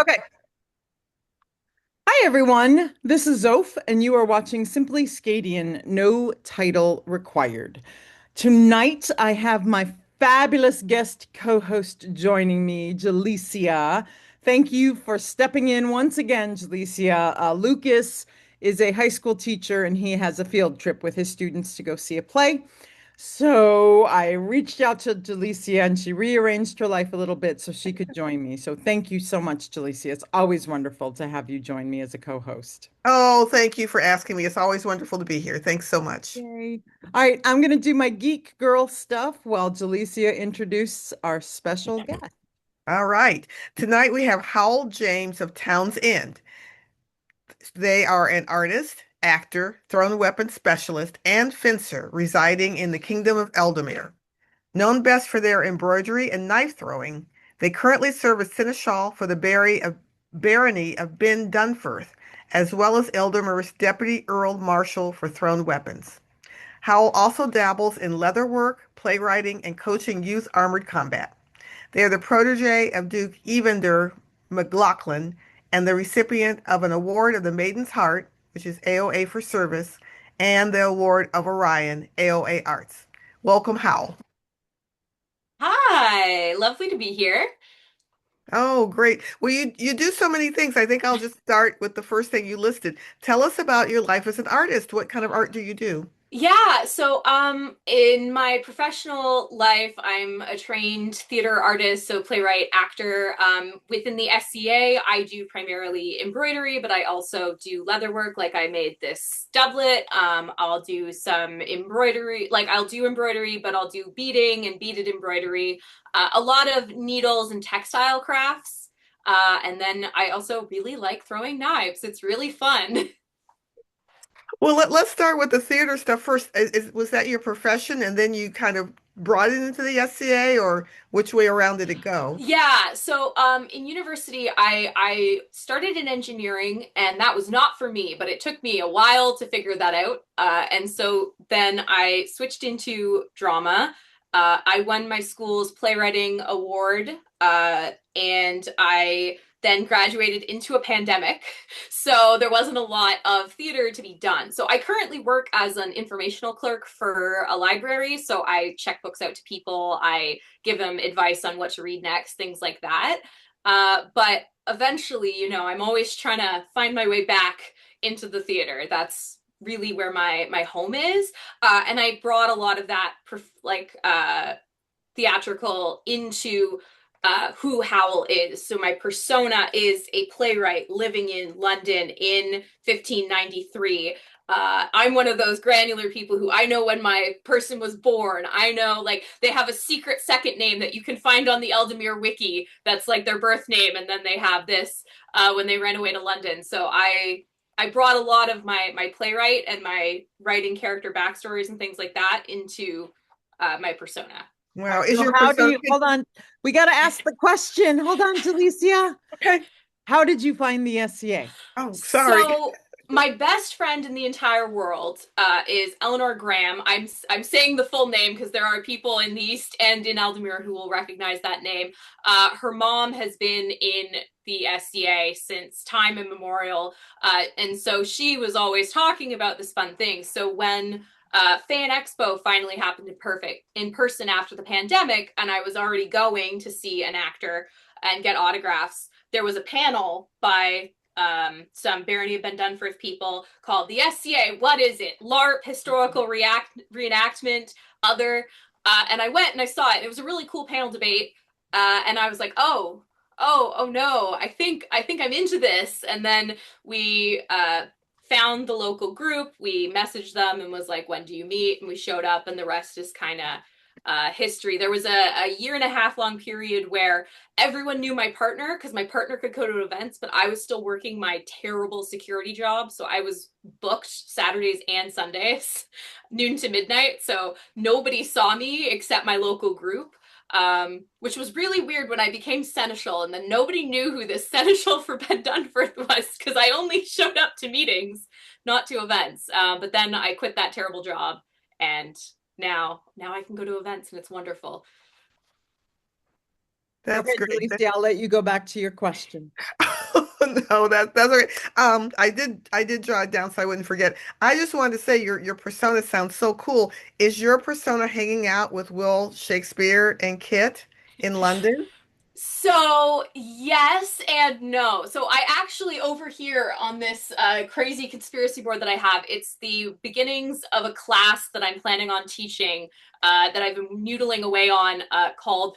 Okay. Hi, everyone. This is Zoph, and you are watching Simply SCAdian, no title required. Tonight, I have my fabulous guest co-host joining me, Jalicia. Thank you for stepping in once again, Jalicia. Lucas is a high school teacher, and he has a field trip with his students to go see a play. So I reached out to Jalicia and she rearranged her life a little bit so she could join me. So thank you so much, Jalicia. It's always wonderful to have you join me as a co-host. Oh, thank you for asking me. It's always wonderful to be here. Thanks so much. Yay. All right, I'm going to do my geek girl stuff while Jalicia introduces our special guest. All right. Tonight we have Howell James of Towns End. They are an artist, actor, thrown weapon specialist, and fencer residing in the Kingdom of Eldamere. Known best for their embroidery and knife throwing, they currently serve as seneschal for the barony of Ben Dunferth, as well as Eldamere's deputy earl marshal for thrown weapons. Howell also dabbles in leatherwork, playwriting, and coaching youth armored combat. They are the protege of Duke Evander McLaughlin and the recipient of an award of the Maiden's Heart, which is AOA for service, and the award of Orion, AOA Arts. Welcome, Howell. Hi, lovely to be here. Oh, great. Well, you do so many things. I think I'll just start with the first thing you listed. Tell us about your life as an artist. What kind of art do you do? In my professional life, I'm a trained theater artist, so playwright, actor. Within the SCA, I do primarily embroidery, but I also do leather work. Like I made this doublet. I'll do some embroidery, like I'll do embroidery, but I'll do beading and beaded embroidery. A lot of needles and textile crafts. And then I also really like throwing knives. It's really fun. Well, let's start with the theater stuff first. Was that your profession and then you kind of brought it into the SCA, or which way around did it go? In university I started in engineering and that was not for me, but it took me a while to figure that out. And so then I switched into drama. I won my school's playwriting award, and I then graduated into a pandemic. So there wasn't a lot of theater to be done. So I currently work as an informational clerk for a library. So I check books out to people. I give them advice on what to read next, things like that. But eventually, I'm always trying to find my way back into the theater. That's really where my home is. And I brought a lot of that theatrical into who Howell is. So my persona is a playwright living in London in 1593. I'm one of those granular people who I know when my person was born. I know, like, they have a secret second name that you can find on the Eldamere wiki that's like their birth name, and then they have this when they ran away to London. So I brought a lot of my playwright and my writing character backstories and things like that into my persona. Wow, is So your how do persona you, hold on, we got to ask the question. Hold on, Jalicia. okay? How did you find the SCA? Oh, sorry. So my best friend in the entire world is Eleanor Graham. I'm saying the full name because there are people in the East and in Eldamere who will recognize that name. Her mom has been in the SCA since time immemorial, and so she was always talking about this fun thing. So when Fan Expo finally happened in person after the pandemic, and I was already going to see an actor and get autographs. There was a panel by some Barony of Ben Dunferth people called the SCA. What is it? LARP, historical reenactment, other. And I went and I saw it. It was a really cool panel debate. And I was like, oh no, I think I'm into this. And then we found the local group. We messaged them and was like, when do you meet? And we showed up, and the rest is kind of history. There was a year and a half long period where everyone knew my partner because my partner could go to events, but I was still working my terrible security job. So I was booked Saturdays and Sundays, noon to midnight. So nobody saw me except my local group. Which was really weird when I became seneschal, and then nobody knew who this seneschal for Ben Dunforth was because I only showed up to meetings, not to events. But then I quit that terrible job, and now I can go to events, and it's wonderful. That's Okay, great. Delisi, I'll let you go back to your question. No, that's okay. I did jot it down so I wouldn't forget. I just wanted to say your persona sounds so cool. Is your persona hanging out with Will Shakespeare and Kit in London? So, yes and no. So, I actually, over here on this crazy conspiracy board that I have, it's the beginnings of a class that I'm planning on teaching that I've been noodling away on called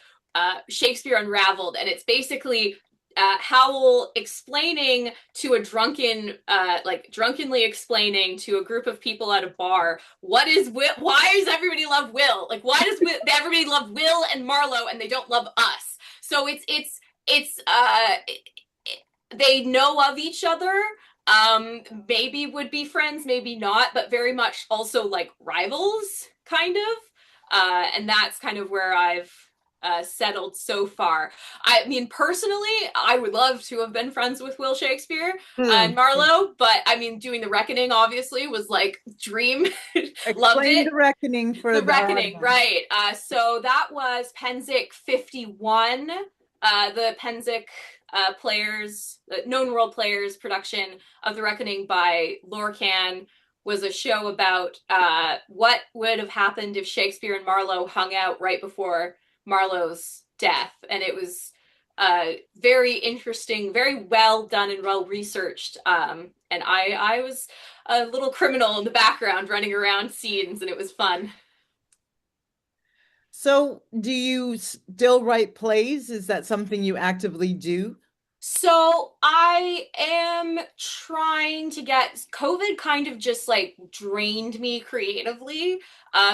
Shakespeare Unraveled. And it's basically Howell explaining to a drunkenly explaining to a group of people at a bar, what is Will? Why does everybody love Will? Like, why does everybody love Will and Marlowe and they don't love us? So it's they know of each other. Maybe would be friends, maybe not, but very much also like rivals, kind of. And that's kind of where I've settled so far. I mean, personally, I would love to have been friends with Will Shakespeare and Hmm. Marlowe, but I mean, doing the Reckoning obviously was like dream. Loved Explain it. the reckoning for The our Reckoning, audience. right. So that was Penzic 51, the Penzic players, known world players production of The Reckoning by Lorcan was a show about what would have happened if Shakespeare and Marlowe hung out right before Marlowe's death. And it was very interesting, very well done and well researched. And I was a little criminal in the background running around scenes, and it was fun. So, do you still write plays? Is that something you actively do? So I am trying to get COVID kind of just like drained me creatively.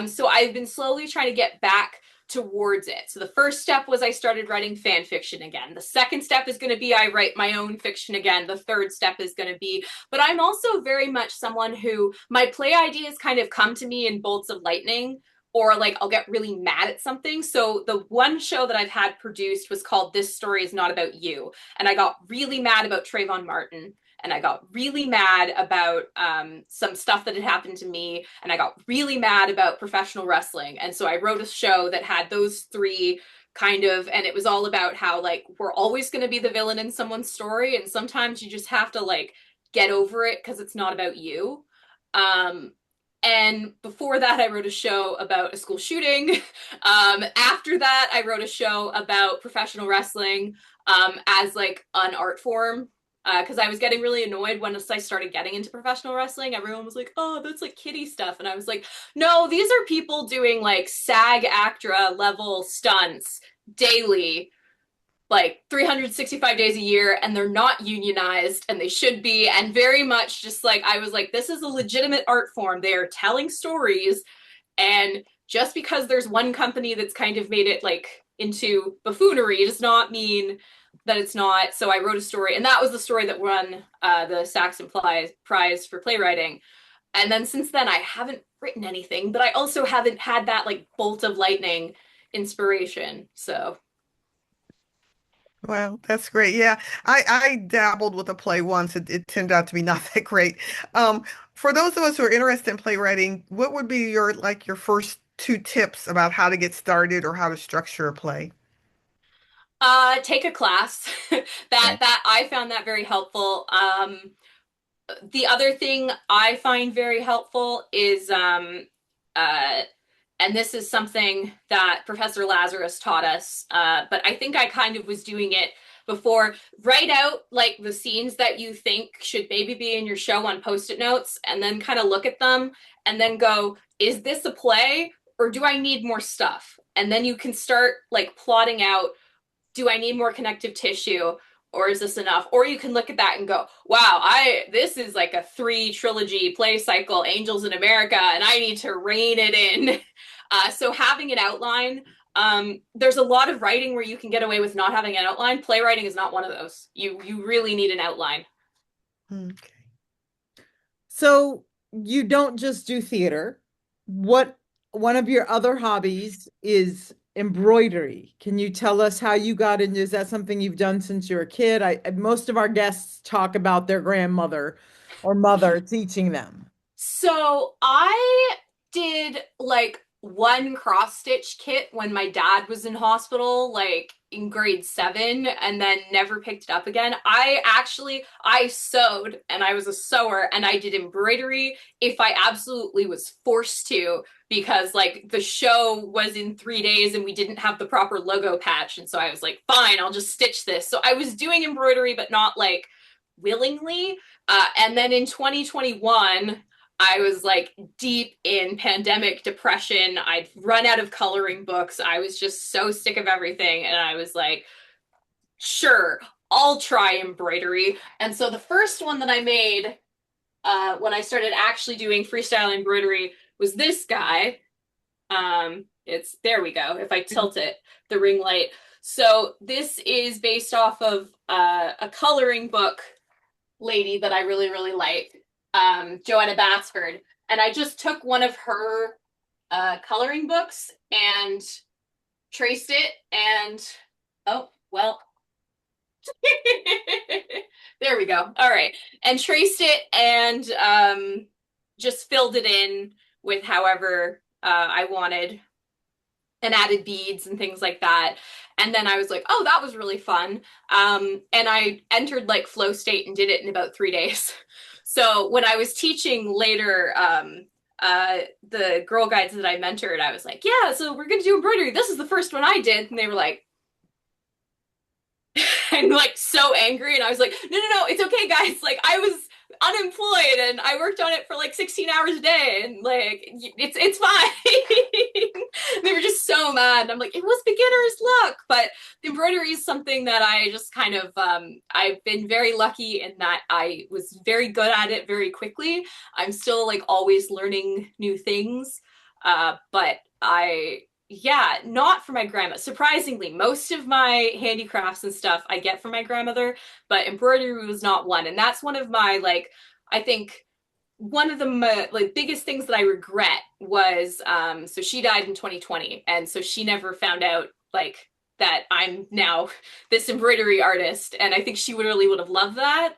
So I've been slowly trying to get back towards it. So the first step was I started writing fan fiction again. The second step is going to be I write my own fiction again. The third step is going to be, but I'm also very much someone who my play ideas kind of come to me in bolts of lightning, or like I'll get really mad at something. So the one show that I've had produced was called This Story Is Not About You, and I got really mad about Trayvon Martin, and I got really mad about some stuff that had happened to me, and I got really mad about professional wrestling. And so I wrote a show that had those three kind of, and it was all about how like we're always going to be the villain in someone's story, and sometimes you just have to like get over it because it's not about you. Um, and before that, I wrote a show about a school shooting. After that, I wrote a show about professional wrestling as like an art form. Because I was getting really annoyed once I started getting into professional wrestling. Everyone was like, "Oh, that's like kiddie stuff," and I was like, "No, these are people doing like SAG-AFTRA level stunts daily, like 365 days a year, and they're not unionized, and they should be." And very much just like I was like, this is a legitimate art form. They are telling stories, and just because there's one company that's kind of made it like into buffoonery does not mean that it's not. So I wrote a story, and that was the story that won the Saxon Prize for playwriting. And then since then, I haven't written anything, but I also haven't had that like bolt of lightning inspiration. So Well, that's great. Yeah, I dabbled with a play once. It turned out to be not that great. Um, for those of us who are interested in playwriting, what would be your first two tips about how to get started or how to structure a play? take a class. Okay. That I found that very helpful. The other thing I find very helpful is uh, and this is something that Professor Lazarus taught us, but I think I kind of was doing it before. Write out like the scenes that you think should maybe be in your show on post-it notes, and then kind of look at them and then go, is this a play or do I need more stuff? And then you can start like plotting out, do I need more connective tissue, or is this enough? Or you can look at that and go, wow, I this is like a 3 trilogy play cycle, Angels in America, and I need to rein it in. So having an outline, there's a lot of writing where you can get away with not having an outline. Playwriting is not one of those. You really need an outline. Okay. So, you don't just do theater. What one of your other hobbies is embroidery. Can you tell us how you got into? Is that something you've done since you were a kid? Most of our guests talk about their grandmother or mother teaching them. So I did like one cross stitch kit when my dad was in hospital, like in grade 7, and then never picked it up again. I sewed, and I was a sewer, and I did embroidery if I absolutely was forced to, because like the show was in 3 days and we didn't have the proper logo patch. And so I was like, fine, I'll just stitch this. So I was doing embroidery, but not like willingly. And then in 2021, I was like deep in pandemic depression. I'd run out of coloring books. I was just so sick of everything. And I was like, sure, I'll try embroidery. And so the first one that I made when I started actually doing freestyle embroidery was this guy. It's there we go. If I tilt it, the ring light. So this is based off of a coloring book lady that I really, really like, Joanna Basford. And I just took one of her coloring books and traced it and, oh, well, there we go. All right. And traced it and just filled it in with however I wanted and added beads and things like that. And then I was like, oh, that was really fun. And I entered like flow state and did it in about 3 days. So when I was teaching later, the girl guides that I mentored, I was like, yeah, so we're going to do embroidery. This is the first one I did. And they were like, and like so angry. And I was like, no, it's okay, guys. Like I was unemployed and I worked on it for like 16 hours a day and like it's fine. They were just so mad. And I'm like, it was beginner's luck. But embroidery is something that I just kind of I've been very lucky in that I was very good at it very quickly. I'm still like always learning new things. But yeah, not for my grandma. Surprisingly, most of my handicrafts and stuff I get from my grandmother, but embroidery was not one. And that's one of my, like, I think one of the like biggest things that I regret was so she died in 2020, and so she never found out like that I'm now this embroidery artist, and I think she would have loved that.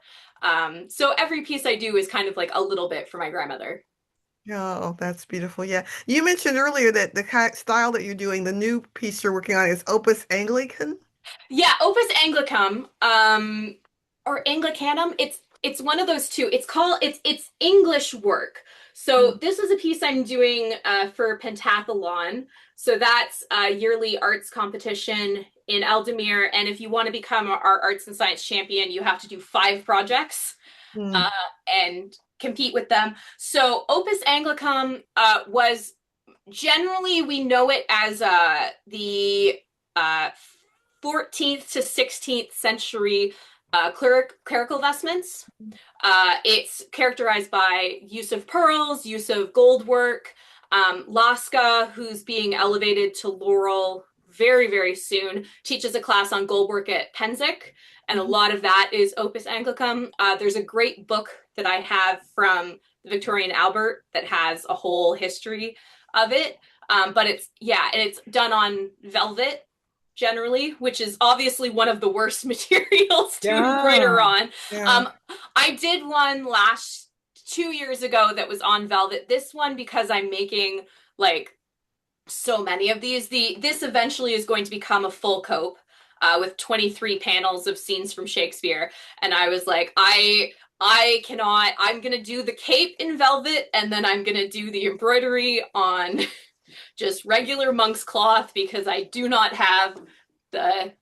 So every piece I do is kind of like a little bit for my grandmother. Oh, that's beautiful. Yeah. You mentioned earlier that the style that you're doing, the new piece you're working on is Opus Anglican. Yeah, Opus Anglicum, or Anglicanum. It's one of those two. It's English work. So Mm. this is a piece I'm doing for Pentathlon. So that's a yearly arts competition in Eldemir. And if you want to become our arts and science champion, you have to do 5 projects Mm. uh, and compete with them. So Opus Anglicum was generally we know it as the uh, 14th to 16th century clerical vestments. It's characterized by use of pearls, use of gold work. Laska, who's being elevated to Laurel very, very soon, teaches a class on gold work at Penzic, and a Mhm. lot of that is Opus Anglicum. There's a great book that I have from the Victorian Albert that has a whole history of it. But yeah, and it's done on velvet generally, which is obviously one of the worst materials to embroider Yeah. on. Yeah. Um, I did one last 2 years ago that was on velvet. This one, because I'm making like so many of these, this eventually is going to become a full cope with 23 panels of scenes from Shakespeare. And I was like, I cannot, I'm gonna do the cape in velvet and then I'm gonna do the embroidery on just regular monk's cloth because I do not have the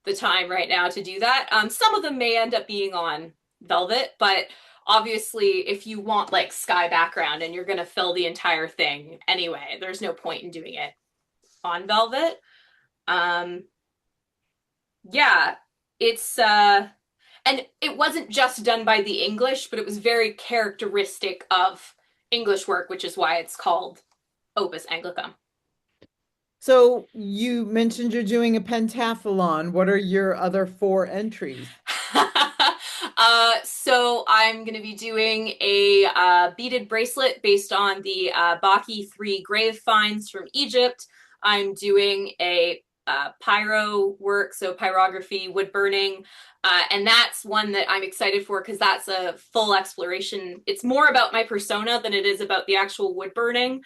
the time right now to do that. Some of them may end up being on velvet, but obviously if you want like sky background and you're going to fill the entire thing anyway, there's no point in doing it on velvet. Um, yeah, it's and it wasn't just done by the English, but it was very characteristic of English work, which is why it's called Opus Anglicum. So you mentioned you're doing a pentathlon. What are your other 4 entries? So I'm going to be doing a beaded bracelet based on the Baki 3 grave finds from Egypt. I'm doing a pyro work, so pyrography, wood burning. And that's one that I'm excited for because that's a full exploration. It's more about my persona than it is about the actual wood burning.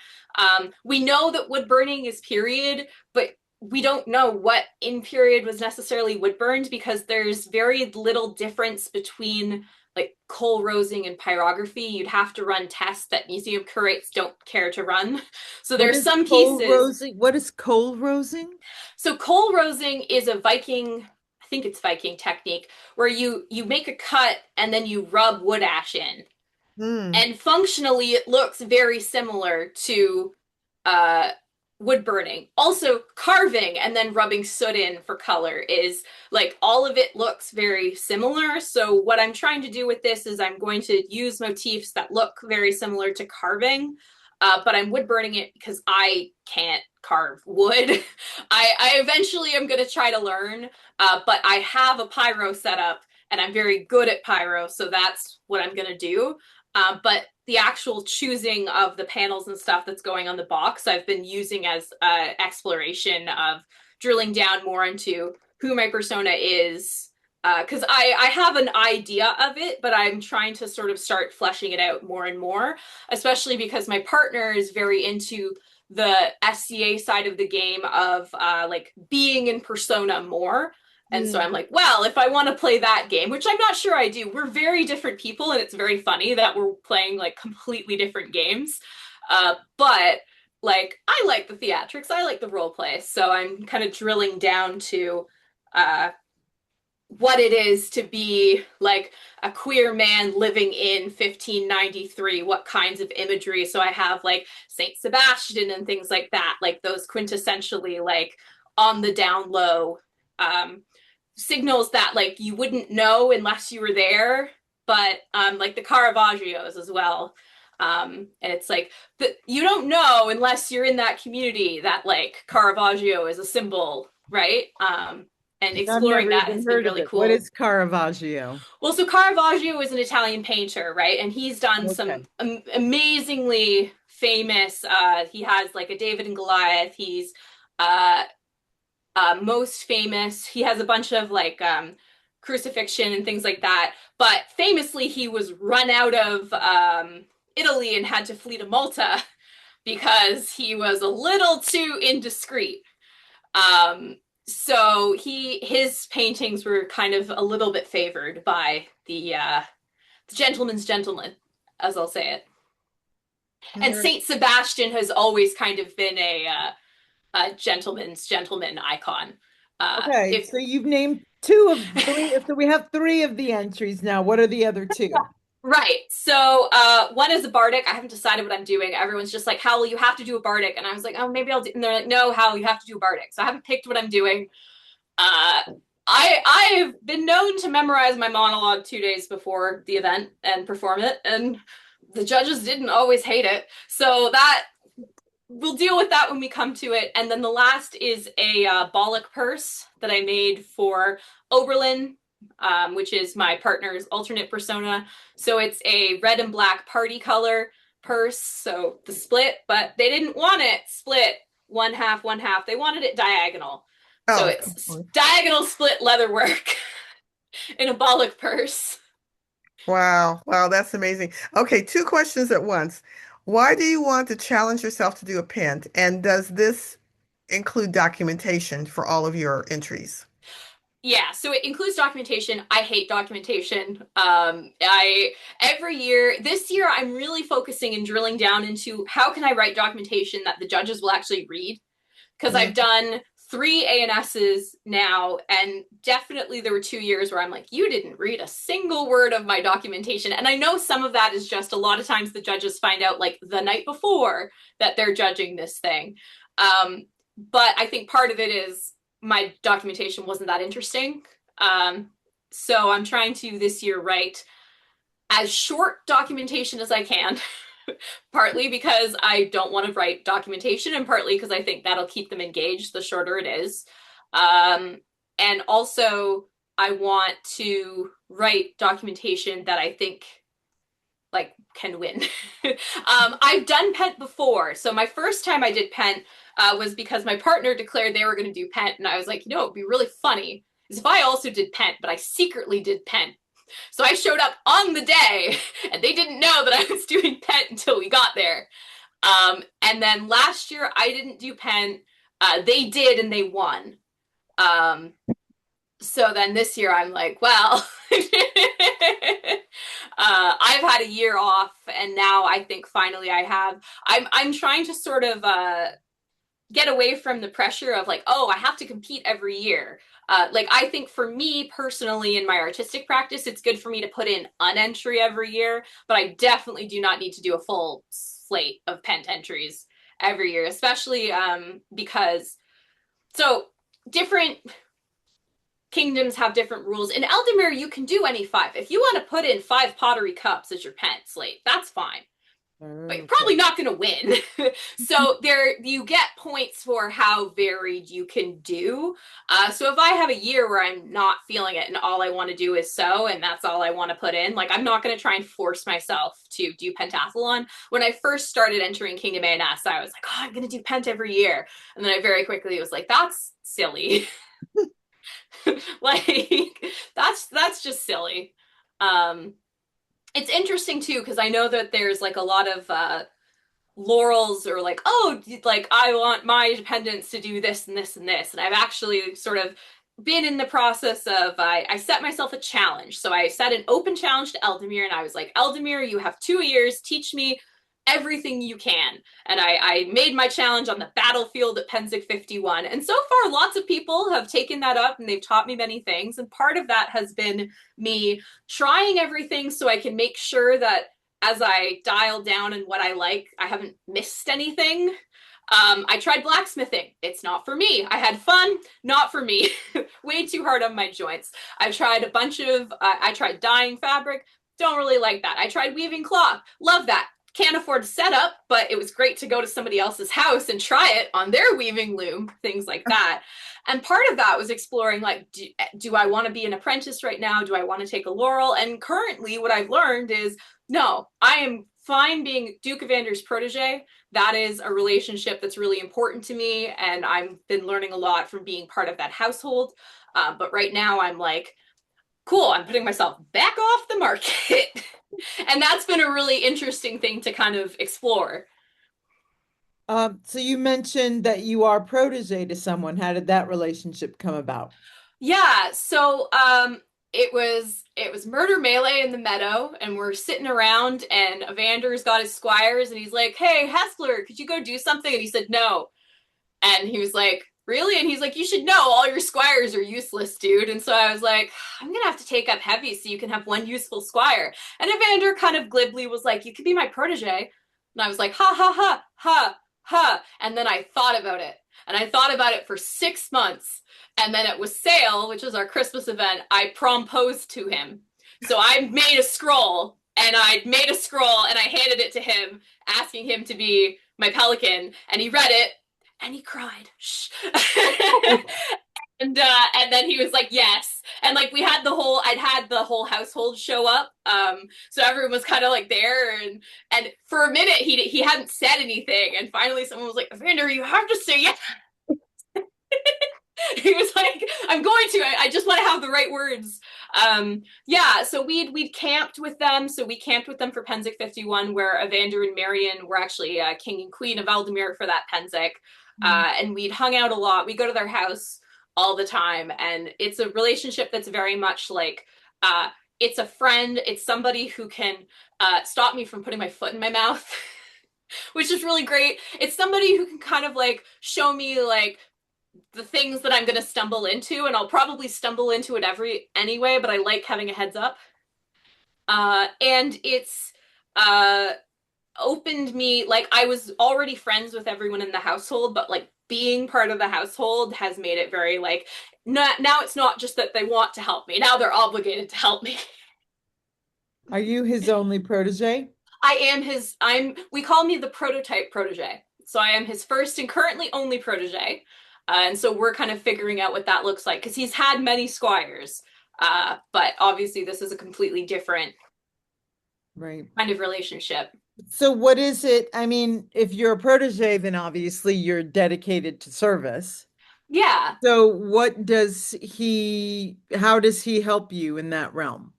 We know that wood burning is period, but we don't know what in period was necessarily wood burned because there's very little difference between like coal rosing and pyrography. You'd have to run tests that museum curates don't care to run. So What there's is some coal pieces. rosing? What is coal rosing? So coal rosing is a Viking, I think it's Viking technique, where you make a cut and then you rub wood ash in. Mm. And functionally it looks very similar to uh, wood burning. Also, carving and then rubbing soot in for color is like all of it looks very similar. So, what I'm trying to do with this is I'm going to use motifs that look very similar to carving, but I'm wood burning it because I can't carve wood. I eventually am going to try to learn, but I have a pyro setup and I'm very good at pyro, so that's what I'm going to do. But the actual choosing of the panels and stuff that's going on the box, I've been using as exploration of drilling down more into who my persona is. Because I have an idea of it, but I'm trying to sort of start fleshing it out more and more, especially because my partner is very into the SCA side of the game of like being in persona more. And so Mm. I'm like, well, if I want to play that game, which I'm not sure I do, we're very different people, and it's very funny that we're playing like completely different games. But like, I like the theatrics, I like the role play, so I'm kind of drilling down to uh, what it is to be like a queer man living in 1593, what kinds of imagery. So I have like Saint Sebastian and things like that, like those quintessentially like on the down low signals that like you wouldn't know unless you were there, but like the Caravaggios as well. And it's like you don't know unless you're in that community that like Caravaggio is a symbol, right? And I've exploring never that even has been heard of really it. What cool. is Caravaggio? Well, so Caravaggio is an Italian painter, right? And he's done some Okay. amazingly famous. He has like a David and Goliath. He's uh, most famous. He has a bunch of like crucifixion and things like that. But famously, he was run out of Italy and had to flee to Malta because he was a little too indiscreet. Um, so his paintings were kind of a little bit favored by the gentleman's gentleman, as I'll say it. All And right. Saint Sebastian has always kind of been a gentleman's gentleman icon. Okay, If so you've named two of three. So we have three of the entries now. What are the other two? Right. So one is a bardic. I haven't decided what I'm doing. Everyone's just like, Howell, you have to do a bardic. And I was like, oh, maybe I'll do. And they're like, no, Howell, you have to do a bardic. So I haven't picked what I'm doing. Uh, I've been known to memorize my monologue 2 days before the event and perform it, and the judges didn't always hate it. So that we'll deal with that when we come to it. And then the last is a Bollock purse that I made for Oberlin, which is my partner's alternate persona. So it's a red and black party color purse. So the split, but they didn't want it split one half, one half. They wanted it diagonal. So Oh, of it's course. diagonal split leatherwork in a Bollock purse. Wow. Wow, that's amazing. Okay, two questions at once. Why do you want to challenge yourself to do a pin? And does this include documentation for all of your entries? Yeah, so it includes documentation. I hate documentation. I every year, this year, I'm really focusing and drilling down into how can I write documentation that the judges will actually read. Because I've Mm. done three ANSs now, and definitely there were 2 years where I'm like, you didn't read a single word of my documentation. And I know some of that is just a lot of times the judges find out like the night before that they're judging this thing. But I think part of it is my documentation wasn't that interesting. So I'm trying to this year write as short documentation as I can, partly because I don't want to write documentation, and partly because I think that'll keep them engaged the shorter it is. Um, and also, I want to write documentation that I think like can win. I've done pent before. So my first time I did pent was because my partner declared they were going to do pent, and I was like, you know, it'd be really funny is if I also did pent, but I secretly did pent. So I showed up on the day, and they didn't know that I was doing pent until we got there. And then last year I didn't do pent. They did, and they won. Um, so then this year I'm like, well, I've had a year off, and now I think finally I have. I'm trying to sort of get away from the pressure of like, oh, I have to compete every year. Like I think for me personally in my artistic practice, it's good for me to put in an entry every year, but I definitely do not need to do a full slate of pent entries every year, especially because so different kingdoms have different rules. In Eldamir, you can do any five. If you want to put in five pottery cups as your pent slate, that's fine. But you're probably Okay. not going to win. So there, you get points for how varied you can do. So if I have a year where I'm not feeling it and all I want to do is sew and that's all I want to put in, like I'm not going to try and force myself to do pentathlon. When I first started entering Kingdom A&S, I was like, oh, I'm going to do pent every year, and then I very quickly was like, that's silly. Like that's just silly. Um, it's interesting too because I know that there's like a lot of laurels or like, oh, like I want my dependents to do this and this and this, and I've actually sort of been in the process of I set myself a challenge. So I set an open challenge to Eldamir, and I was like, Eldamir, you have 2 years, teach me everything you can. And I made my challenge on the battlefield at Penzig 51. And so far, lots of people have taken that up and they've taught me many things. And part of that has been me trying everything so I can make sure that as I dial down and what I like, I haven't missed anything. I tried blacksmithing. It's not for me. I had fun, not for me. Way too hard on my joints. I've tried a bunch of, I tried dyeing fabric. Don't really like that. I tried weaving cloth. Love that. Can't afford to set up, but it was great to go to somebody else's house and try it on their weaving loom, things like that. And part of that was exploring like, do I want to be an apprentice right now? Do I want to take a laurel? And currently, what I've learned is no, I am fine being Duke Evander's protege. That is a relationship that's really important to me, and I've been learning a lot from being part of that household. But right now, I'm like, cool, I'm putting myself back off the market. And that's been a really interesting thing to kind of explore. So you mentioned that you are protege to someone. How did that relationship come about? Yeah, so it was murder melee in the meadow, and we're sitting around, and Evander's got his squires, and he's like, "Hey, Hessler, could you go do something?" And he said, "No." And he was like, "Really?" And he's like, "You should know all your squires are useless, dude." And so I was like, "I'm gonna have to take up heavy so you can have one useful squire." And Evander kind of glibly was like, "You could be my protege." And I was like, "Ha ha ha ha ha." And then I thought about it. And I thought about it for 6 months. And then it was Sale, which is our Christmas event. I proposed to him. So I made a scroll, and I handed it to him, asking him to be my pelican. And he read it, and he cried. Shh. And then he was like, yes. And like I'd had the whole household show up. So everyone was kind of like there, and for a minute he hadn't said anything, and finally someone was like, Evander, you have to say yes. He was like, I'm going to. I just want to have the right words. Yeah, so we'd camped with them. So we camped with them for Penzig 51, where Evander and Marion were actually king and queen of Eldamir for that Penzig. And we'd hung out a lot. We go to their house all the time, and it's a relationship that's very much like it's a friend. It's somebody who can stop me from putting my foot in my mouth, which is really great. It's somebody who can kind of like show me like the things that I'm going to stumble into, and I'll probably stumble into it anyway, but I like having a heads up. And it's uh, opened me, like, I was already friends with everyone in the household, but like being part of the household has made it very like, now it's not just that they want to help me, now they're obligated to help me. Are you his only protege? We call me the prototype protege. So I am his first and currently only protege. And so we're kind of figuring out what that looks like because he's had many squires. But obviously, this is a completely different Right. kind of relationship. So what is it? I mean, if you're a protege, then obviously you're dedicated to service. Yeah. So how does he help you in that realm?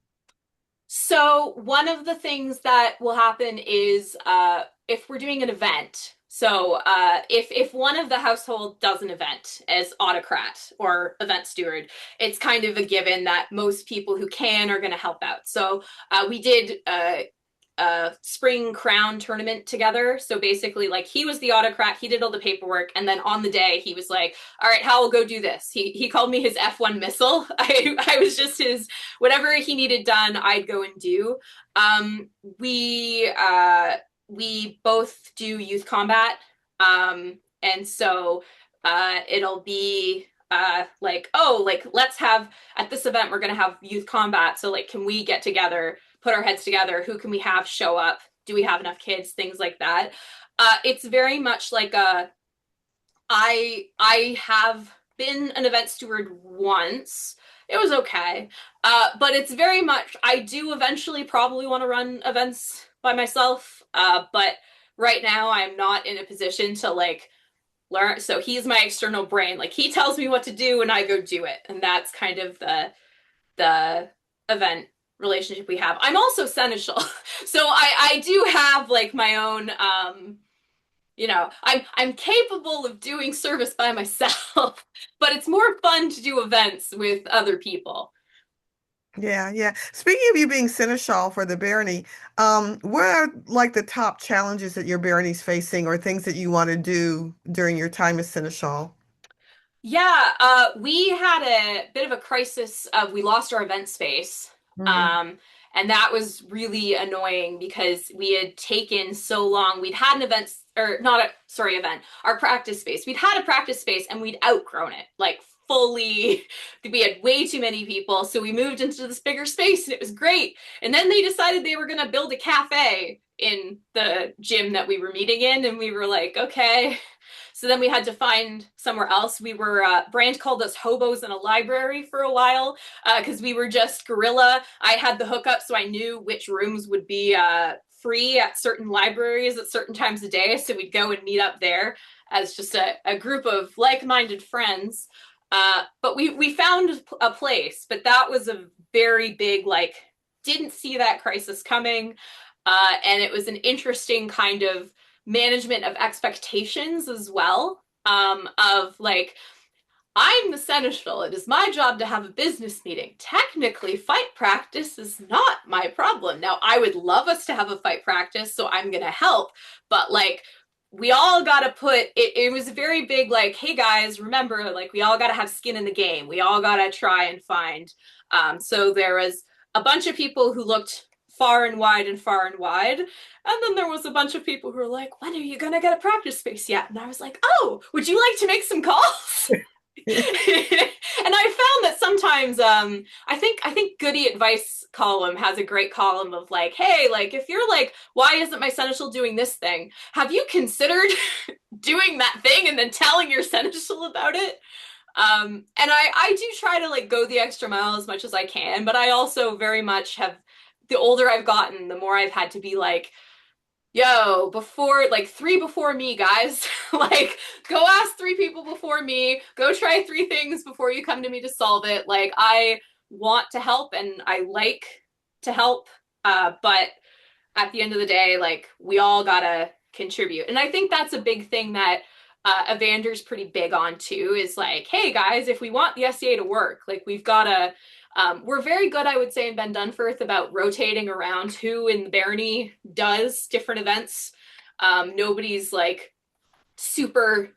So one of the things that will happen is if we're doing an event. So if one of the household does an event as autocrat or event steward, it's kind of a given that most people who can are going to help out. So we did a spring crown tournament together. So basically, like he was the autocrat, he did all the paperwork, and then on the day he was like, "All right, Howell, go do this." He called me his F1 missile. I was just his whatever he needed done, I'd go and do. Um, we we both do youth combat, and so it'll be like, oh, like let's have at this event we're gonna have youth combat. So like, can we get together, put our heads together? Who can we have show up? Do we have enough kids? Things like that. It's very much like a I have been an event steward once. It was okay. But it's very much I do eventually probably want to run events by myself. But right now I'm not in a position to like learn. So he's my external brain. Like he tells me what to do and I go do it. And that's kind of the event relationship we have. I'm also seneschal. So I do have like my own I'm capable of doing service by myself, but it's more fun to do events with other people. Yeah, yeah. Speaking of you being seneschal for the barony, what are like the top challenges that your barony's facing or things that you want to do during your time as seneschal? Yeah, we had a bit of a crisis of we lost our event space. Mm. Um, and that was really annoying because we had taken so long. We'd had an event or not a sorry, event, our practice space. We'd had a practice space and we'd outgrown it, like fully. We had way too many people, so we moved into this bigger space and it was great. And then they decided they were going to build a cafe in the gym that we were meeting in, and we were like, okay. So then we had to find somewhere else. We were Brand called us hobos in a library for a while because we were just guerrilla. I had the hookup, so I knew which rooms would be free at certain libraries at certain times of day. So we'd go and meet up there as just a group of like-minded friends. But we found a place, but that was a very big like didn't see that crisis coming, and it was an interesting kind of management of expectations as well. Of like, I'm the seneschal. It is my job to have a business meeting. Technically, fight practice is not my problem. Now, I would love us to have a fight practice, so I'm going to help. But like, we all got to put it was a very big like, hey guys, remember, like, we all got to have skin in the game. We all got to try and find. So there was a bunch of people who looked far and wide and far and wide. And then there was a bunch of people who were like, when are you going to get a practice space yet? And I was like, oh, would you like to make some calls? And I found that sometimes I think Goody Advice column has a great column of like, hey, like if you're like, why isn't my seneschal doing this thing? Have you considered doing that thing and then telling your seneschal about it? And I do try to like go the extra mile as much as I can, but I also very much have the older I've gotten, the more I've had to be like, yo, before like three before me, guys. Like, go ask three people before me. Go try three things before you come to me to solve it. Like, I want to help and I like to help. But at the end of the day, like, we all gotta contribute. And I think that's a big thing that Evander's pretty big on too, is like, hey guys, if we want the SCA to work, like we've gotta we're very good, I would say, in Ben Dunforth about rotating around who in the Barony does different events. Nobody's like super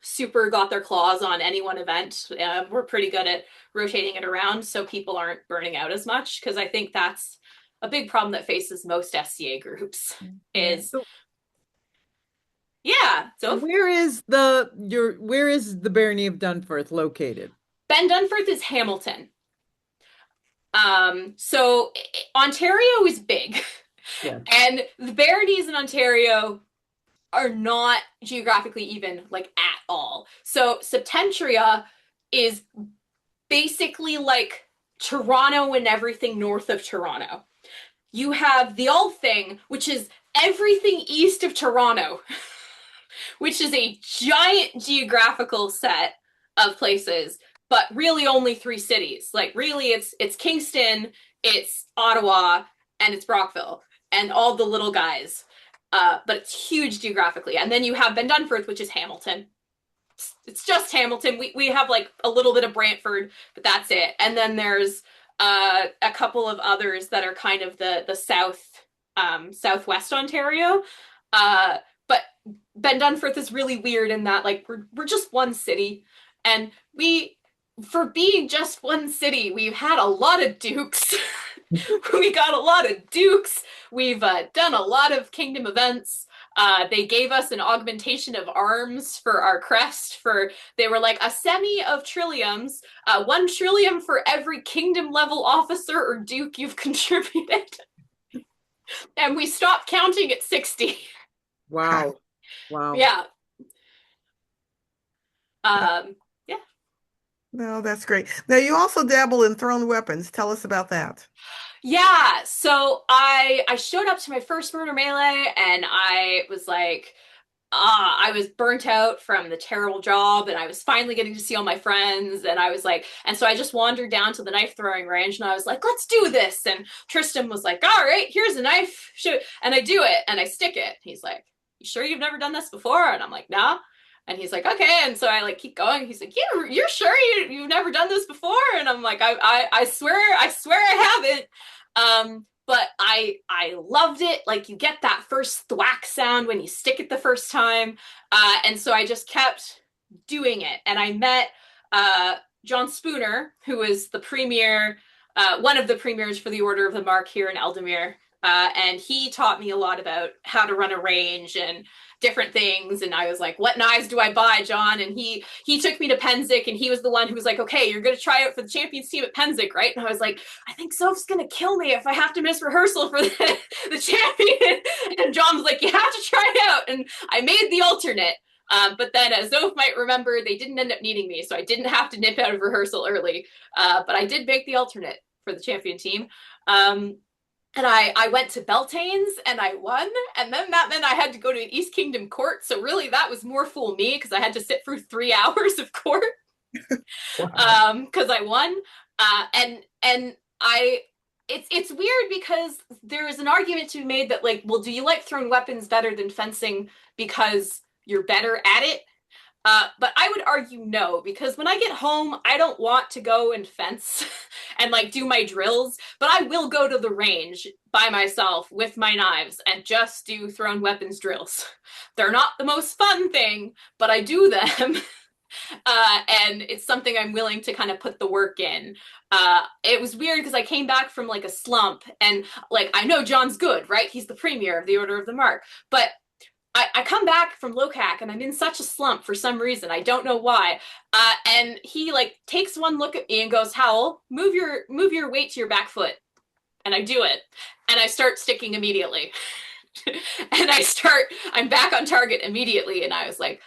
got their claws on any one event. We're pretty good at rotating it around so people aren't burning out as much, because I think that's a big problem that faces most SCA groups Yeah. is So yeah. So where is the Barony of Dunforth located? Ben Dunforth is Hamilton. So Ontario is big. Yeah. And the baronies in Ontario are not geographically even, like, at all. So Septentria is basically like Toronto and everything north of Toronto. you have the Althing, which is everything east of Toronto, which is a giant geographical set of places, but really only three cities. Like really it's Kingston, it's Ottawa, and it's Brockville, and all the little guys. But it's huge geographically. And then you have Ben Dunforth, which is Hamilton. It's just Hamilton. We have like a little bit of Brantford, but that's it. And then there's a couple of others that are kind of the southwest Ontario. But Ben Dunforth is really weird in that like we're just one city, and we for being just one city, we've had a lot of dukes. We got a lot of dukes. We've done a lot of kingdom events. They gave us an augmentation of arms for our crest. They were like a semi of trilliums, 1 trillium for every kingdom level officer or duke you've contributed. And we stopped counting at 60. Wow. Wow. Yeah. Yeah. No, that's great. Now you also dabble in thrown weapons. Tell us about that. Yeah, so I showed up to my first murder melee and I was like, I was burnt out from the terrible job and I was finally getting to see all my friends and I was like, and so I just wandered down to the knife throwing range and I was like, let's do this. And Tristan was like, all right, here's a knife, shoot. And I do it and I stick it. He's like, you sure you've never done this before? And I'm like, no. And he's like, okay. And so I like keep going. He's like, you're sure you've never done this before? And I'm like, I swear I haven't. But I loved it. Like you get that first thwack sound when you stick it the first time. And so I just kept doing it. And I met John Spooner, who is the premier, one of the premiers for the Order of the Mark here in Eldamere. And he taught me a lot about how to run a range and different things. And I was like, what knives do I buy, John? And he took me to Pennsic and he was the one who was like, okay, you're going to try out for the champions team at Pennsic, right? And I was like, I think Soph's going to kill me if I have to miss rehearsal for the champion. And John was like, you have to try it out. And I made the alternate. But then, as Zoph might remember, they didn't end up needing me, so I didn't have to nip out of rehearsal early. But I did make the alternate for the champion team. And I went to Beltane's and I won. And then that meant I had to go to an East Kingdom court. So really that was more fool me because I had to sit through 3 hours of court because I won. And it's weird because there is an argument to be made that like, well, do you like thrown weapons better than fencing because you're better at it? But I would argue no, because when I get home, I don't want to go and fence and like do my drills, but I will go to the range by myself with my knives and just do thrown weapons drills. They're not the most fun thing, but I do them. And it's something I'm willing to kind of put the work in. It was weird because I came back from like a slump and like, I know John's good, right? He's the premier of the Order of the Mark, but I come back from Locac and I'm in such a slump for some reason. I don't know why. And he like takes one look at me and goes, Howell, move your weight to your back foot. And I do it. And I start sticking immediately. And I'm back on target immediately. And I was like,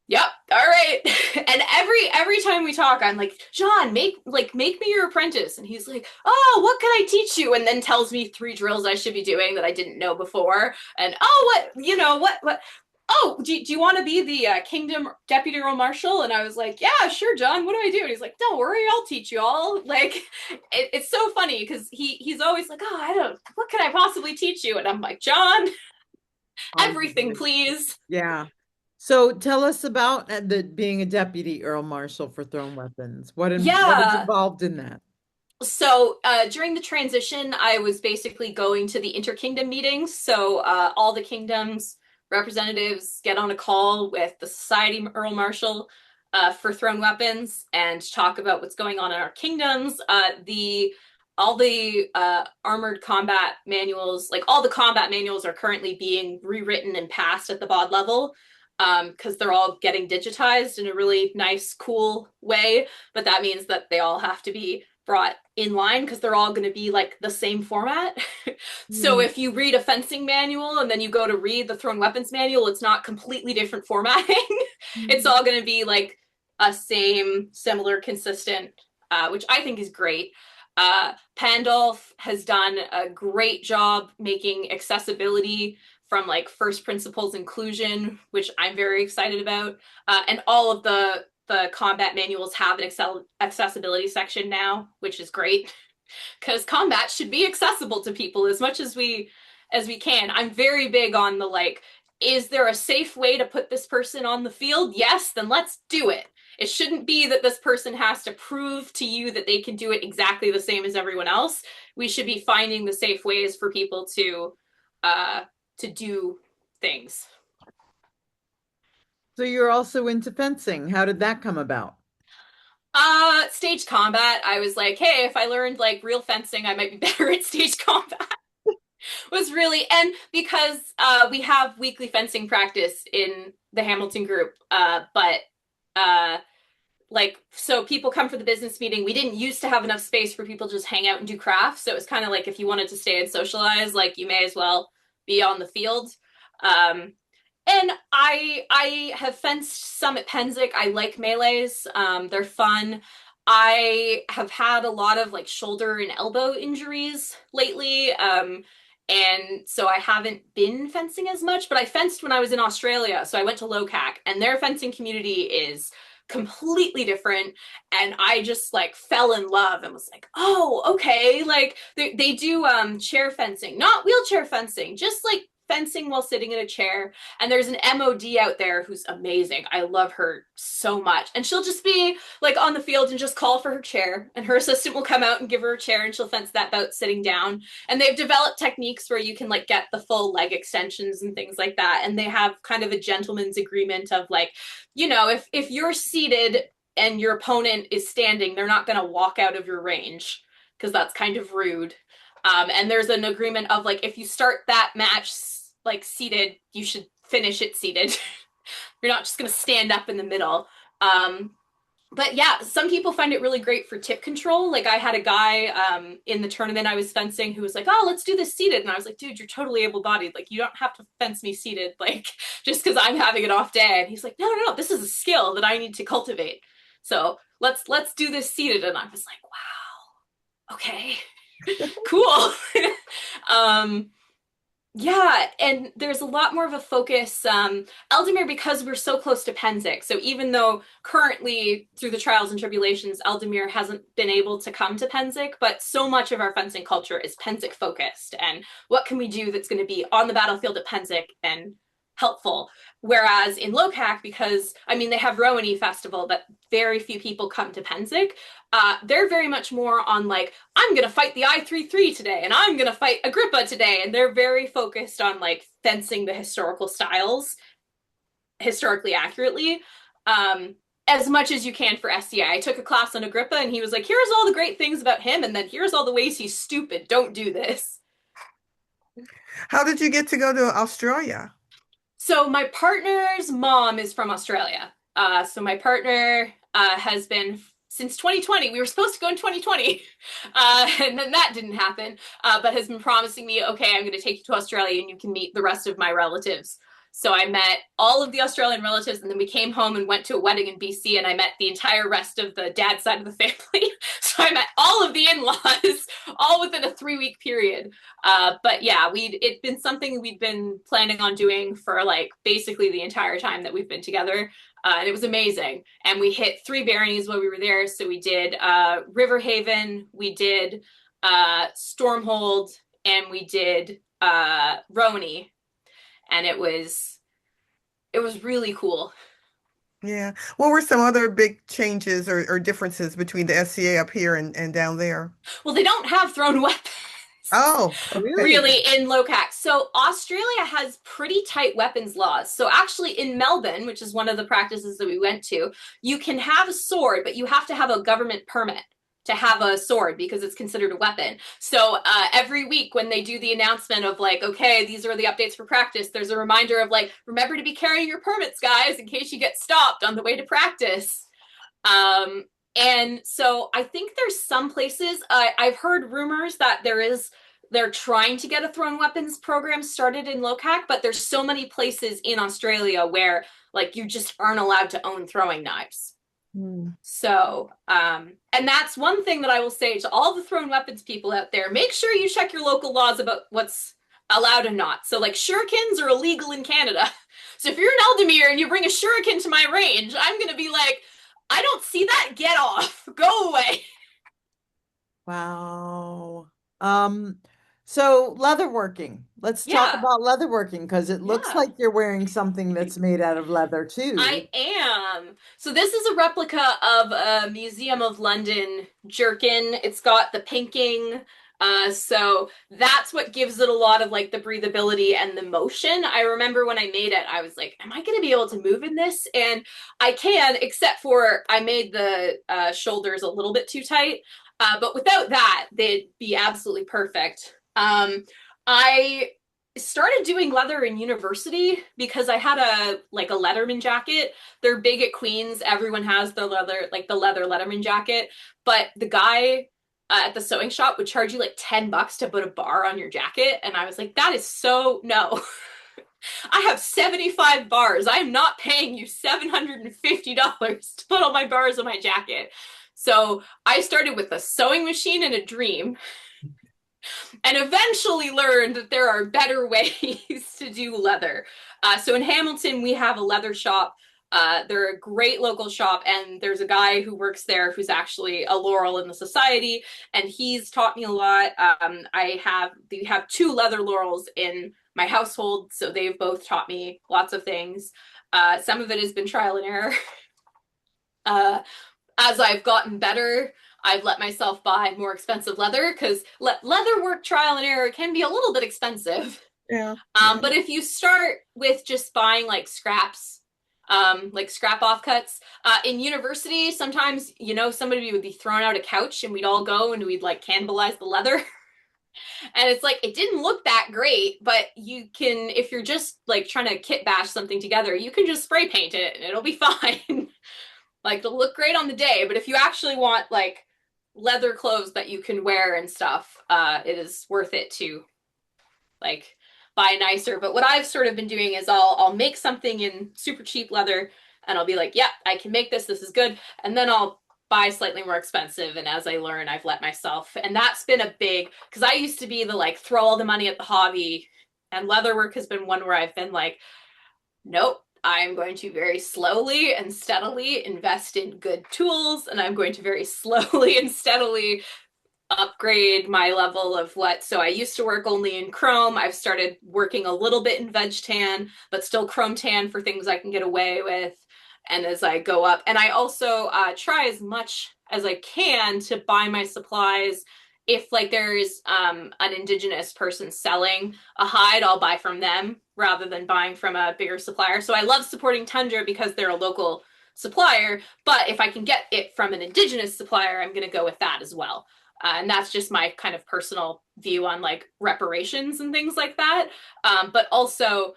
yep, all right. And every time we talk, I'm like, John, make me your apprentice. And he's like, oh, what can I teach you? And then tells me 3 drills I should be doing that I didn't know before. And what? Oh, do you want to be the Kingdom Deputy Earl Marshal? And I was like, yeah, sure, John. What do I do? And he's like, don't worry, I'll teach you all. Like, it's so funny because he's always like, oh, what can I possibly teach you? And I'm like, John, everything, please. Yeah. So tell us about being a deputy Earl Marshal for thrown weapons. What is involved in that? So during the transition, I was basically going to the interkingdom meetings. So all the kingdoms representatives get on a call with the Society Earl Marshal for thrown weapons and talk about what's going on in our kingdoms. All the armored combat manuals, like all the combat manuals are currently being rewritten and passed at the BOD level. Because they're all getting digitized in a really nice, cool way. But that means that they all have to be brought in line because they're all going to be like the same format. So if you read a fencing manual and then you go to read the thrown weapons manual, it's not completely different formatting. It's all going to be like a similar, consistent, which I think is great. Pandolf has done a great job making accessibility from like first principles inclusion, which I'm very excited about. And all of the combat manuals have an accessibility section now, which is great because combat should be accessible to people as much as we can. I'm very big on the like, is there a safe way to put this person on the field? Yes, then let's do it. It shouldn't be that this person has to prove to you that they can do it exactly the same as everyone else. We should be finding the safe ways for people to do things. So you're also into fencing. How did that come about? Stage combat. I was like, hey, if I learned like real fencing, I might be better at stage combat. Was really, and because we have weekly fencing practice in the Hamilton group, but like, so people come for the business meeting. We didn't used to have enough space for people to just hang out and do crafts. So it was kind of like if you wanted to stay and socialize, like you may as well be on the field. Um, and I have fenced some at Penzic. I like melees. They're fun. I have had a lot of like shoulder and elbow injuries lately. And so I haven't been fencing as much, but I fenced when I was in Australia. So I went to LOCAC and their fencing community is completely different. And I just like fell in love and was like, oh, okay. Like they do chair fencing, not wheelchair fencing, just like fencing while sitting in a chair. And there's an MOD out there who's amazing. I love her so much. And she'll just be like on the field and just call for her chair. And her assistant will come out and give her a chair and she'll fence that bout sitting down. And they've developed techniques where you can like get the full leg extensions and things like that. And they have kind of a gentleman's agreement of like, you know, if you're seated and your opponent is standing, they're not going to walk out of your range because that's kind of rude. And there's an agreement of like, if you start that match like seated, you should finish it seated. You're not just going to stand up in the middle. But yeah, some people find it really great for tip control. Like I had a guy in the tournament I was fencing who was like, oh, let's do this seated. And I was like, dude, you're totally able-bodied. Like you don't have to fence me seated, like just because I'm having an off day. And he's like, no, this is a skill that I need to cultivate. So let's do this seated. And I was like, wow, okay, cool. Yeah, and there's a lot more of a focus. Eldamere, because we're so close to Penzic, so even though currently through the trials and tribulations, Eldamere hasn't been able to come to Penzic, but so much of our fencing culture is Penzic focused. And what can we do that's going to be on the battlefield at Penzic and helpful? Whereas in LOCAC, because I mean, they have Rowaney Festival, but very few people come to Penzic. They're very much more on like, I'm going to fight the I-33 today, and I'm going to fight Agrippa today. And they're very focused on like fencing the historical styles historically accurately. As much as you can for SCI. I took a class on Agrippa and he was like, here's all the great things about him, and then here's all the ways he's stupid. Don't do this. How did you get to go to Australia? So my partner's mom is from Australia. So my partner has been since 2020. We were supposed to go in 2020, and then that didn't happen, but has been promising me, okay, I'm going to take you to Australia and you can meet the rest of my relatives. So I met all of the Australian relatives, and then we came home and went to a wedding in BC, and I met the entire rest of the dad's side of the family. So I met all of the in-laws all within a 3-week period. But yeah, it'd been something we'd been planning on doing for like basically the entire time that we've been together. And it was amazing. And we hit 3 baronies while we were there. So we did Riverhaven, we did Stormhold, and we did Rowaney. And it was really cool. Yeah. What were some other big changes or differences between the SCA up here and down there? Well, they don't have thrown weapons. Oh, okay. Really in LOCAC. So Australia has pretty tight weapons laws. So actually in Melbourne, which is one of the practices that we went to, you can have a sword, but you have to have a government permit to have a sword because it's considered a weapon. So every week when they do the announcement of like, okay, these are the updates for practice, there's a reminder of like, remember to be carrying your permits, guys, in case you get stopped on the way to practice. And so I think there's some places, I've heard rumors that they're trying to get a thrown weapons program started in LOCAC, but there's so many places in Australia where like you just aren't allowed to own throwing knives. Mm. So, and that's one thing that I will say to all the thrown weapons people out there. Make sure you check your local laws about what's allowed and not. So, like, shurikens are illegal in Canada. So, if you're in Eldemir and you bring a shuriken to my range, I'm going to be like, I don't see that. Get off. Go away. Wow. Um, so leatherworking. Let's talk Yeah. about leatherworking because it looks Yeah. like you're wearing something that's made out of leather too. I am. So this is a replica of a Museum of London jerkin. It's got the pinking. So that's what gives it a lot of like the breathability and the motion. I remember when I made it, I was like, am I going to be able to move in this? And I can, except for I made the shoulders a little bit too tight. But without that, they'd be absolutely perfect. I started doing leather in university because I had a Letterman jacket. They're big at Queens. Everyone has the leather the leather Letterman jacket, but the guy at the sewing shop would charge you like $10 to put a bar on your jacket, and I was like, that is so no. I have 75 bars. I am not paying you $750 to put all my bars on my jacket. So I started with a sewing machine and a dream, and eventually learned that there are better ways to do leather. So in Hamilton, we have a leather shop. They're a great local shop, and there's a guy who works there who's actually a laurel in the society, and he's taught me a lot. We have two leather laurels in my household, so they've both taught me lots of things. Some of it has been trial and error. Uh, as I've gotten better, I've let myself buy more expensive leather because leather work trial and error can be a little bit expensive. Yeah. Yeah. But if you start with just buying like scraps, like scrap offcuts, in university, sometimes, somebody would be throwing out a couch and we'd all go and we'd like cannibalize the leather. And it's like, it didn't look that great, but you can, if you're just like trying to kit bash something together, you can just spray paint it and it'll be fine. Like it'll look great on the day, but if you actually want like leather clothes that you can wear and stuff, it is worth it to like buy nicer. But what I've sort of been doing is I'll make something in super cheap leather and I'll be like, yeah, I can make this. This is good. And then I'll buy slightly more expensive. And as I learn, I've let myself. And that's been a big, because I used to be the like throw all the money at the hobby. And leatherwork has been one where I've been like, nope, I'm going to very slowly and steadily invest in good tools, and I'm going to very slowly and steadily upgrade my level of what. So I used to work only in Chrome. I've started working a little bit in Veg Tan, but still Chrome Tan for things I can get away with. And as I go up, and I also try as much as I can to buy my supplies. If like there's an indigenous person selling a hide, I'll buy from them rather than buying from a bigger supplier. So I love supporting Tundra because they're a local supplier, but if I can get it from an indigenous supplier, I'm going to go with that as well. And that's just my kind of personal view on like reparations and things like that. But also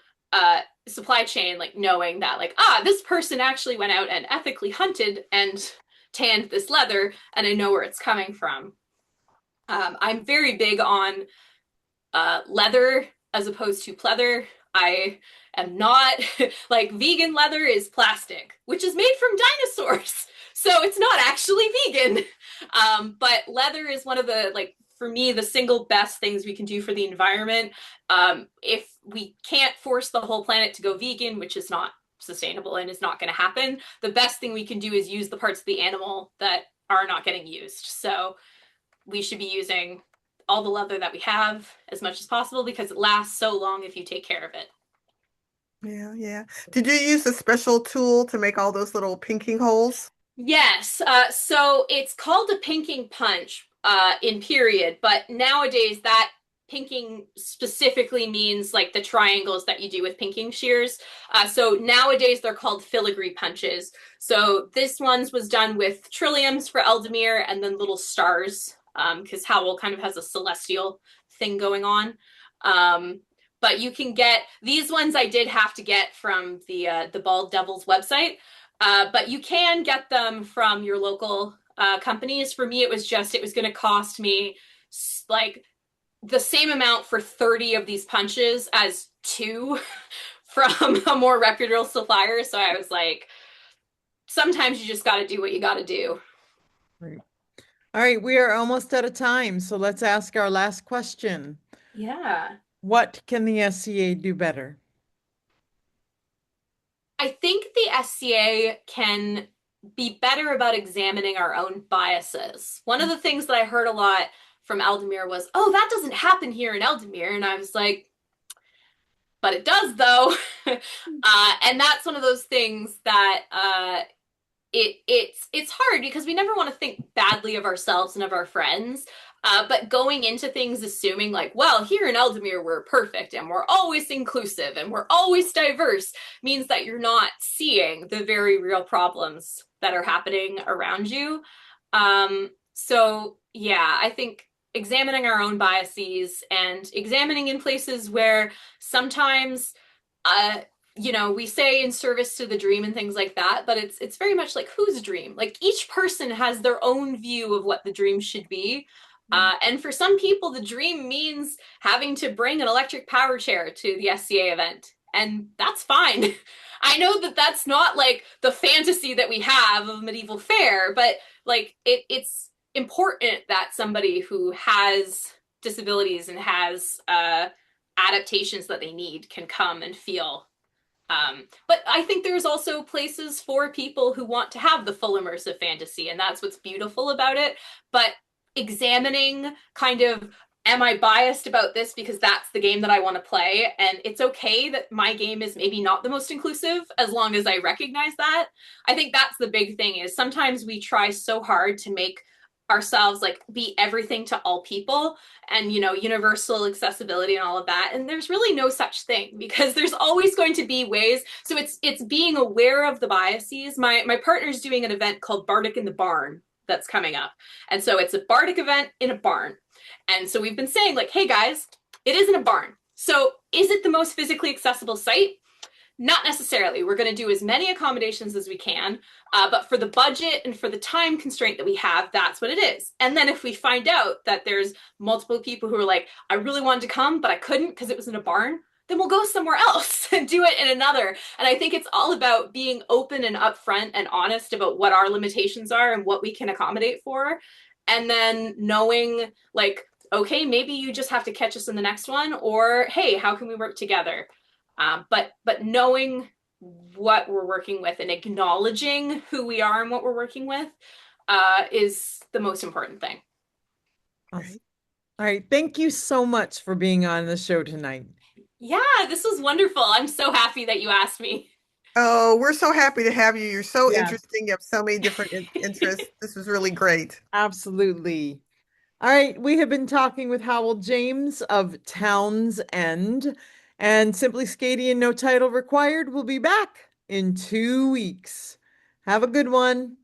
supply chain, like knowing that like, this person actually went out and ethically hunted and tanned this leather and I know where it's coming from. I'm very big on leather as opposed to pleather. I am not like vegan leather is plastic, which is made from dinosaurs. So it's not actually vegan. But leather is one of the, like, for me, the single best things we can do for the environment. If we can't force the whole planet to go vegan, which is not sustainable and is not going to happen, the best thing we can do is use the parts of the animal that are not getting used. So we should be using all the leather that we have as much as possible because it lasts so long if you take care of it. Yeah, yeah. Did you use a special tool to make all those little pinking holes? Yes, so it's called a pinking punch in period, but nowadays that pinking specifically means like the triangles that you do with pinking shears. So nowadays they're called filigree punches. So this one's was done with trilliums for Eldemir and then little stars because Howell kind of has a celestial thing going on. But you can get these ones. I did have to get from the Bald Devil's website, but you can get them from your local companies. For me, it was going to cost me like the same amount for 30 of these punches as two from a more reputable supplier. So I was like, sometimes you just got to do what you got to do. Right. All right, we are almost out of time, so let's ask our last question. Yeah. What can the SCA do better? I think the SCA can be better about examining our own biases. One of the things that I heard a lot from Eldemir was, oh, that doesn't happen here in Eldemir. And I was like, but it does though. And that's one of those things that it's hard because we never want to think badly of ourselves and of our friends. But going into things assuming like, well, here in Eldemir we're perfect and we're always inclusive and we're always diverse means that you're not seeing the very real problems that are happening around you. So yeah, I think examining our own biases and examining in places where sometimes uh we say in service to the dream and things like that, but it's very much like whose dream? Like each person has their own view of what the dream should be. And for some people, the dream means having to bring an electric power chair to the SCA event. And that's fine. I know that that's not like the fantasy that we have of medieval fair, but like it's important that somebody who has disabilities and has adaptations that they need can come and feel. But I think there's also places for people who want to have the full immersive fantasy, and that's what's beautiful about it. But examining kind of, am I biased about this because that's the game that I want to play? And it's okay that my game is maybe not the most inclusive as long as I recognize that. I think that's the big thing is sometimes we try so hard to make ourselves like be everything to all people and universal accessibility and all of that, and there's really no such thing because there's always going to be ways. So it's being aware of the biases. My partner's doing an event called Bardic in the Barn that's coming up, and so it's a Bardic event in a barn. And so we've been saying like, hey guys, it isn't a barn, so is it the most physically accessible site? Not necessarily. We're going to do as many accommodations as we can, but for the budget and for the time constraint that we have, that's what it is. And then if we find out that there's multiple people who are like, I really wanted to come, but I couldn't because it was in a barn, then we'll go somewhere else and do it in another. And I think it's all about being open and upfront and honest about what our limitations are and what we can accommodate for. And then knowing like, okay, maybe you just have to catch us in the next one, or hey, how can we work together? But knowing what we're working with and acknowledging who we are and what we're working with is the most important thing. Awesome. All right. Thank you so much for being on the show tonight. Yeah, this was wonderful. I'm so happy that you asked me. Oh, we're so happy to have you. You're so Yeah, interesting. You have so many different interests. This was really great. absolutely. All right. We have been talking with Howell James of Towns End, and Simply SCAdian No Title Required will be back in 2 weeks. Have a good one.